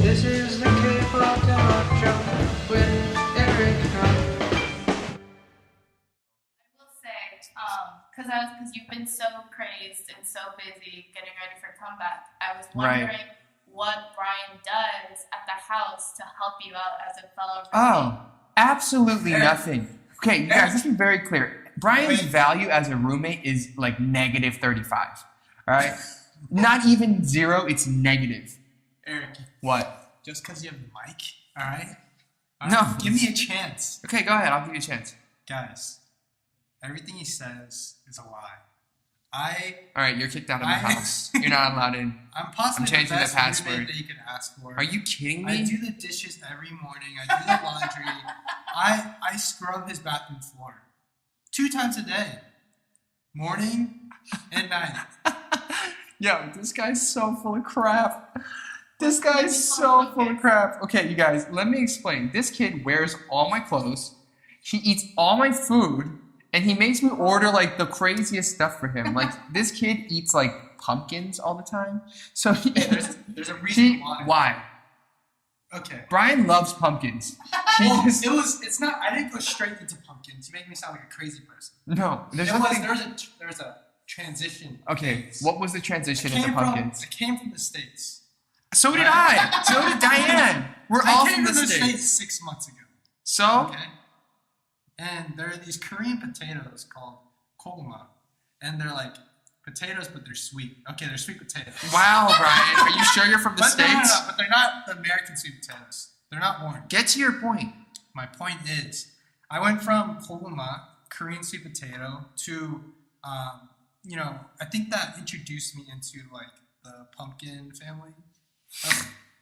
This is the K-pop demo show with Eric. I will say, because you've been so crazed and so busy getting ready for comeback, I was wondering what Brian does at the house to help you out as a fellow roommate. Oh, absolutely nothing. Okay, you guys, let's be very clear. Brian's value as a roommate is like negative 35. All right? Not even 0, it's negative. Eric. What? Just because you have the mic, all right? No. Give me a chance. Okay, go ahead. I'll give you a chance. Guys, everything he says is a lie. All right, you're kicked out of the house. You're not allowed in. I'm possibly changing the best the password roommate that you could ask for. Are you kidding me? I do the dishes every morning. I do the laundry. I scrub his bathroom floor 2 times a day, morning and night. Yo, this guy's so full of crap. This guy's so full of crap. Okay, you guys, let me explain. This kid wears all my clothes. He eats all my food. And he makes me order like the craziest stuff for him. Like this kid eats like pumpkins all the time. So there's a reason why. Why? Okay. Brian loves pumpkins. Well, it's not. I didn't go straight into pumpkins. You make me sound like a crazy person. No, there's a transition. Okay, phase. What was the transition into pumpkins? I came from the States. So did I. So did Diane. We're all from the States. 6 months ago. So. Okay. And there are these Korean potatoes called koguma. And they're like potatoes, but they're sweet. Okay, they're sweet potatoes. Wow, Brian. Are you sure you're from the States? No, but they're not the American sweet potatoes. They're not orange. Get to your point. My point is, I went from koguma, Korean sweet potato, to, I think that introduced me into like the pumpkin family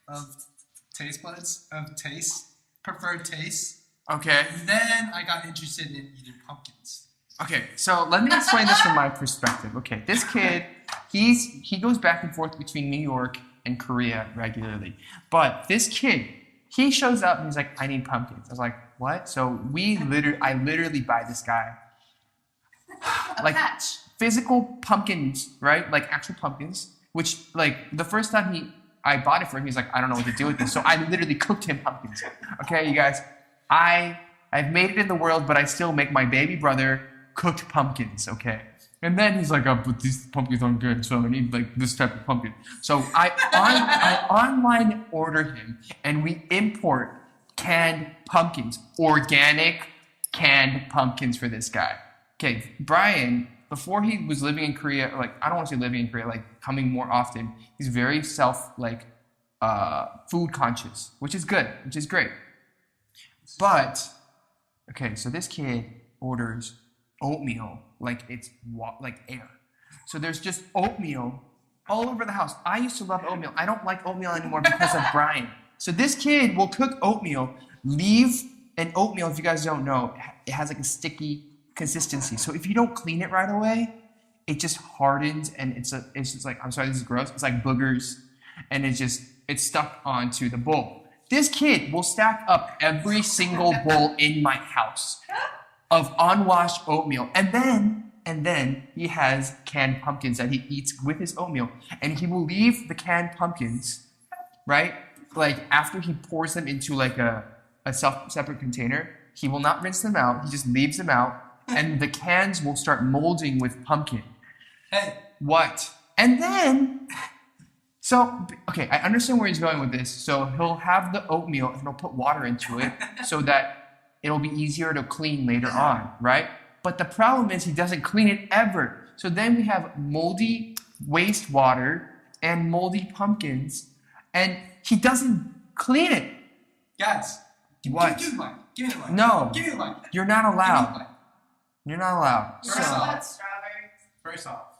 of taste buds, of taste, preferred taste. Okay. And then I got interested in eating pumpkins. Okay, so let me explain this from my perspective. Okay, this kid, he goes back and forth between New York and Korea regularly. But this kid, he shows up and he's like, I need pumpkins. I was like, what? So I literally buy this guy like physical pumpkins, right? Like actual pumpkins, which like the first time I bought it for him, he's like, I don't know what to do with this. So I literally cooked him pumpkins. Okay, you guys. I've made it in the world, but I still make my baby brother cooked pumpkins, okay? And then he's like, oh, but these pumpkins aren't good, so I need like this type of pumpkin. So I online order him, and we import canned pumpkins, organic canned pumpkins for this guy. Okay, Brian, before he was living in Korea, like I don't want to say living in Korea, like coming more often, he's very food conscious, which is good, which is great. But, okay, so this kid orders oatmeal like it's like air. So there's just oatmeal all over the house. I used to love oatmeal. I don't like oatmeal anymore because of Brian. So this kid will cook oatmeal, and oatmeal, if you guys don't know, it has like a sticky consistency. So if you don't clean it right away, it just hardens and it's just like, I'm sorry, this is gross. It's like boogers and it's stuck onto the bowl. This kid will stack up every single bowl in my house of unwashed oatmeal. And then he has canned pumpkins that he eats with his oatmeal. And he will leave the canned pumpkins, right? Like after he pours them into like a separate container, he will not rinse them out. He just leaves them out. And the cans will start molding with pumpkin. Hey. What? And then... So, okay, I understand where he's going with this. So he'll have the oatmeal and he'll put water into it so that it'll be easier to clean later on, right? But the problem is he doesn't clean it ever. So then we have moldy wastewater and moldy pumpkins, and he doesn't clean it. Guys, what? Give me the mic. Give me the mic. No. Give me the mic. You're not allowed. Give me the mic. You're not allowed. First off,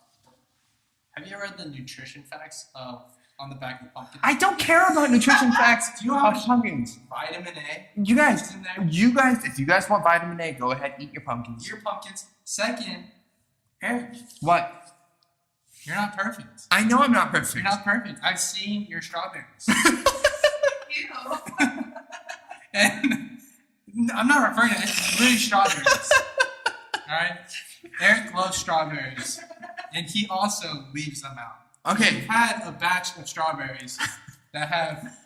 have you read the nutrition facts on the back of the pumpkin? I don't care about nutrition facts Do you know how of much pumpkins. vitamin A You guys, is in there? if you guys want vitamin A, go ahead, eat your pumpkins. Eat your pumpkins. Second, Eric, What? you're not perfect. I know I'm not perfect. You're not perfect. I've seen your strawberries. And I'm not referring to it. It's literally strawberries. Alright? Eric loves strawberries. And he also leaves them out. Okay. We've had a batch of strawberries that have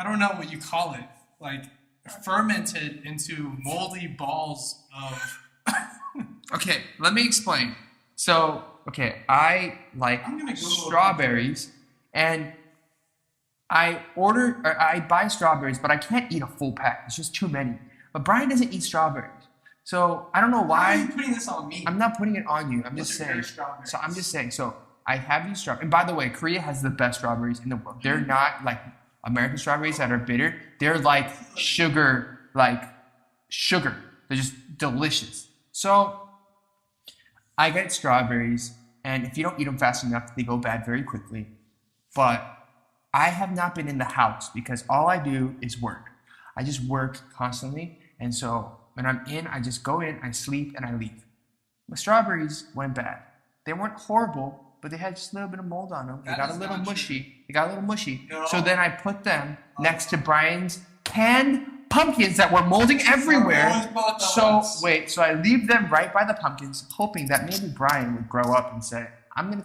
I don't know what you call it, like fermented into moldy balls of. Okay, let me explain. So, okay, I like I'm gonna Google strawberries, and I buy strawberries, but I can't eat a full pack. It's just too many. But Brian doesn't eat strawberries. So I don't know Why are you why. putting this on me? I'm not putting it on you. I'm just Those are saying. your strawberries. So I'm just saying. So I have these strawberries. And by the way, Korea has the best strawberries in the world. They're not like American strawberries that are bitter. They're like sugar. They're just delicious. So I get strawberries, and if you don't eat them fast enough, they go bad very quickly. But I have not been in the house because all I do is work. I just work constantly, and so when I'm in, I just go in, I sleep, and I leave. The strawberries went bad. They weren't horrible, but they had just a little bit of mold on them. They That got a is little not mushy. They got a little mushy. No. So then I put them next to Brian's canned pumpkins that were molding everywhere. Always bought the So ones. wait, so I leave them right by the pumpkins, hoping that maybe Brian would grow up and say, I'm gonna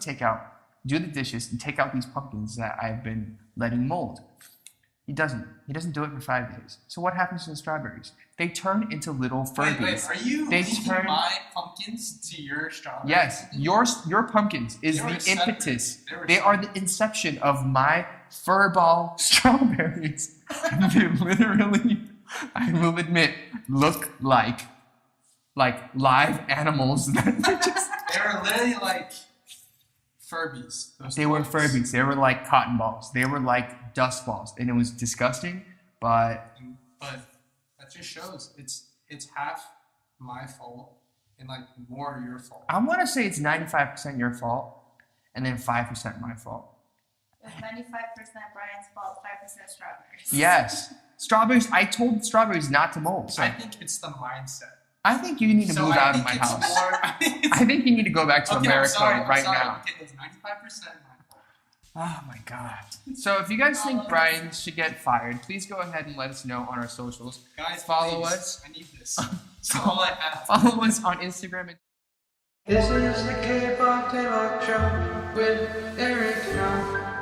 do the dishes and take out these pumpkins that I've been letting mold. He doesn't. He doesn't do it for 5 days. So what happens to the strawberries? They turn into little Furbies. Wait, are you They linking turn- my pumpkins to your strawberries? Yes, your pumpkins is They were the separate. impetus. They were They are the inception of my furball strawberries. They literally, I will admit, look like live animals. That were just, They were literally like Furbies. Those they were toys. Furbies. They were like cotton balls. They were like dust balls, and it was disgusting. But But that just shows it's half my fault and like more your fault. I want to say it's 95% your fault, and then 5% my fault. It's 95% Brian's fault, 5% strawberries. Yes, strawberries. I told strawberries not to mold. So I think it's the mindset. I think you need to move out of my house. I think you need to go back to America right now. Okay, it's 95% my fault. Oh my god. So if you guys think Brian should get fired, please go ahead and let us know on our socials. Guys, Follow please, us. I need this. That's all I have. Follow us on Instagram and This is the K-pop Show with Eric Young.